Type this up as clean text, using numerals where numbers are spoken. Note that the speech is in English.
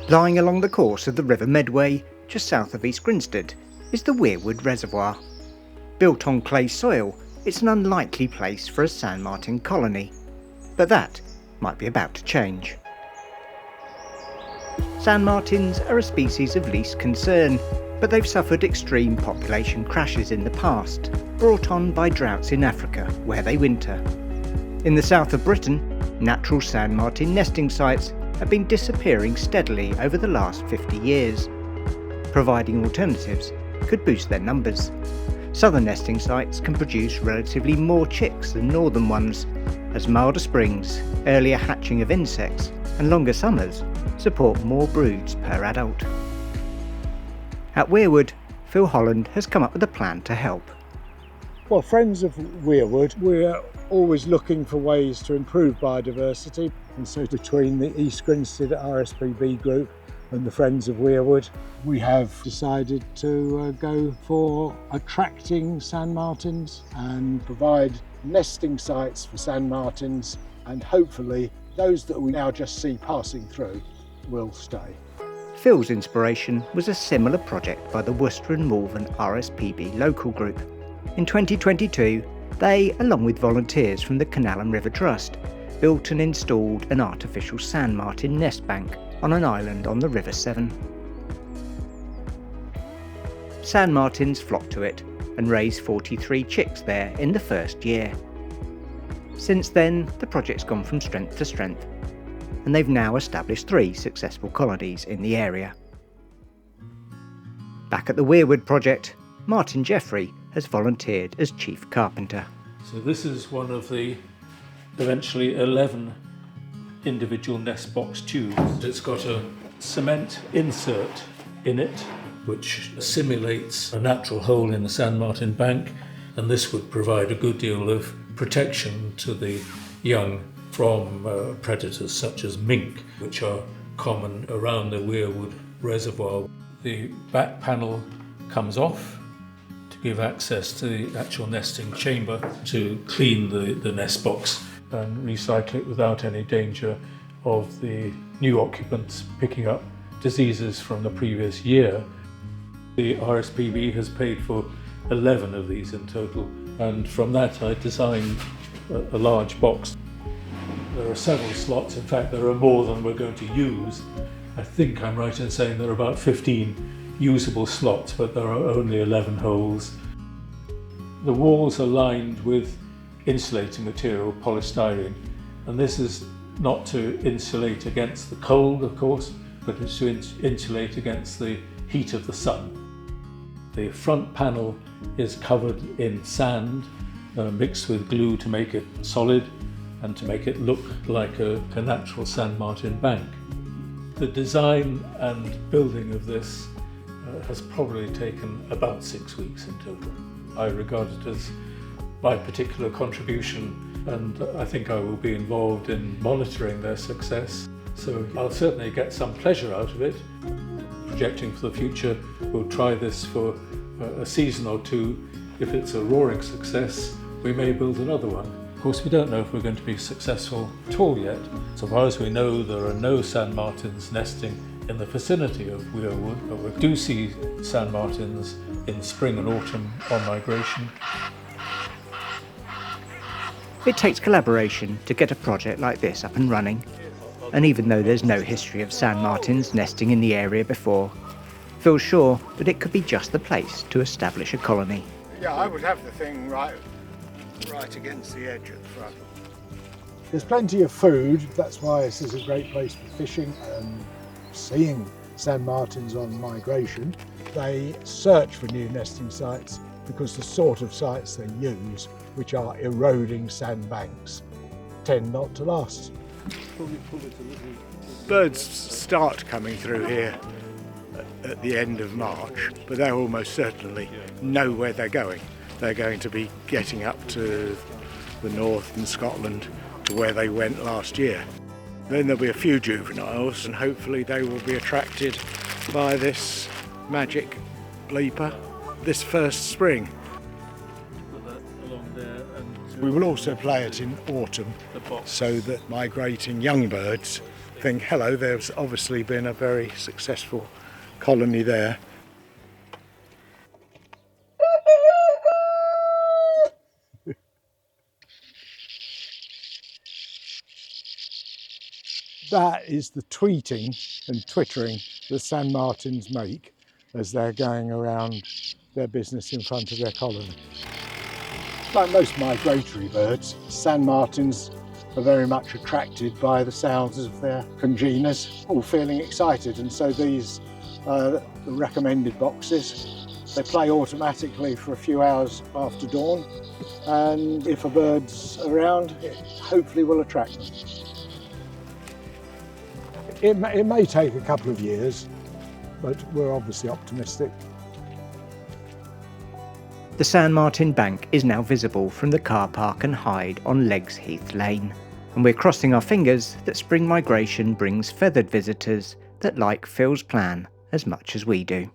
Lying along the course of the River Medway, just south of East Grinstead, is the Weir Wood reservoir. Built on clay soil, it's an unlikely place for a sand martin colony, but that might be about to change. Sand martins are a species of least concern, but they've suffered extreme population crashes in the past, brought on by droughts in Africa, where they winter. In the south of Britain, natural sand martin nesting sites have been disappearing steadily over the last 50 years. Providing alternatives could boost their numbers. Southern nesting sites can produce relatively more chicks than northern ones, as milder springs, earlier hatching of insects, and longer summers support more broods per adult. At Weir Wood, Phil Holland has come up with a plan to help. Well, friends of Weir Wood, we're always looking for ways to improve biodiversity, and so between the East Grinstead RSPB group and the Friends of Weir Wood, we have decided to go for attracting sand martins and provide nesting sites for sand martins, and hopefully those that we now just see passing through will stay. Phil's inspiration was a similar project by the Worcester and Malvern RSPB local group. In 2022, they, along with volunteers from the Canal and River Trust, built and installed an artificial sand martin nest bank on an island on the River Severn. Sand martins flocked to it and raised 43 chicks there in the first year. Since then, the project's gone from strength to strength, and they've now established 3 successful colonies in the area. Back at the Weir Wood project, Martin Jeffree has volunteered as chief carpenter. So this is one of the eventually 11 individual nest box tubes. It's got a cement insert in it which simulates a natural hole in a sand martin bank, and this would provide a good deal of protection to the young from predators such as mink, which are common around the Weir Wood reservoir. The back panel comes off to give access to the actual nesting chamber to clean the nest box and recycle it without any danger of the new occupants picking up diseases from the previous year. The RSPB has paid for 11 of these in total, and from that I designed a large box. There are several slots, in fact there are more than we're going to use. I think I'm right in saying there are about 15 usable slots, but there are only 11 holes. The walls are lined with insulating material, polystyrene, and this is not to insulate against the cold, of course, but it's to insulate against the heat of the sun. The front panel is covered in sand, mixed with glue to make it solid and to make it look like a natural sand martin bank. The design and building of this has probably taken about 6 weeks in total. I regard it as my particular contribution, and I think I will be involved in monitoring their success. So I'll certainly get some pleasure out of it. Projecting for the future, we'll try this for a season or 2. If it's a roaring success, we may build another one. Of course, we don't know if we're going to be successful at all yet. So far as we know, there are no sand martins nesting in the vicinity of Weir Wood, but we do see sand martins in spring and autumn on migration. It takes collaboration to get a project like this up and running, and even though there's no history of sand martins nesting in the area before, Phil's sure that it could be just the place to establish a colony. Yeah, I would have the thing right against the edge at the front. There's plenty of food, that's why this is a great place for fishing and seeing sand martins on migration. They search for new nesting sites because the sort of sites they use, which are eroding sandbanks, tend not to last. Birds start coming through here at the end of March, but they almost certainly know where they're going. They're going to be getting up to the north in Scotland to where they went last year. Then there'll be a few juveniles, and hopefully they will be attracted by this magic bleeper this first spring. We will also play it in autumn so that migrating young birds think, hello, there's obviously been a very successful colony there. That is the tweeting and twittering the sand martins make as they're going around their business in front of their colony. Like most migratory birds, sand martins are very much attracted by the sounds of their congeners, all feeling excited, and so these are the recommended boxes. They play automatically for a few hours after dawn, and if a bird's around, it hopefully will attract them. It may take a couple of years, but we're obviously optimistic. The sand martin bank is now visible from the car park and hide on Legsheath Lane, and we're crossing our fingers that spring migration brings feathered visitors that like Phil's plan as much as we do.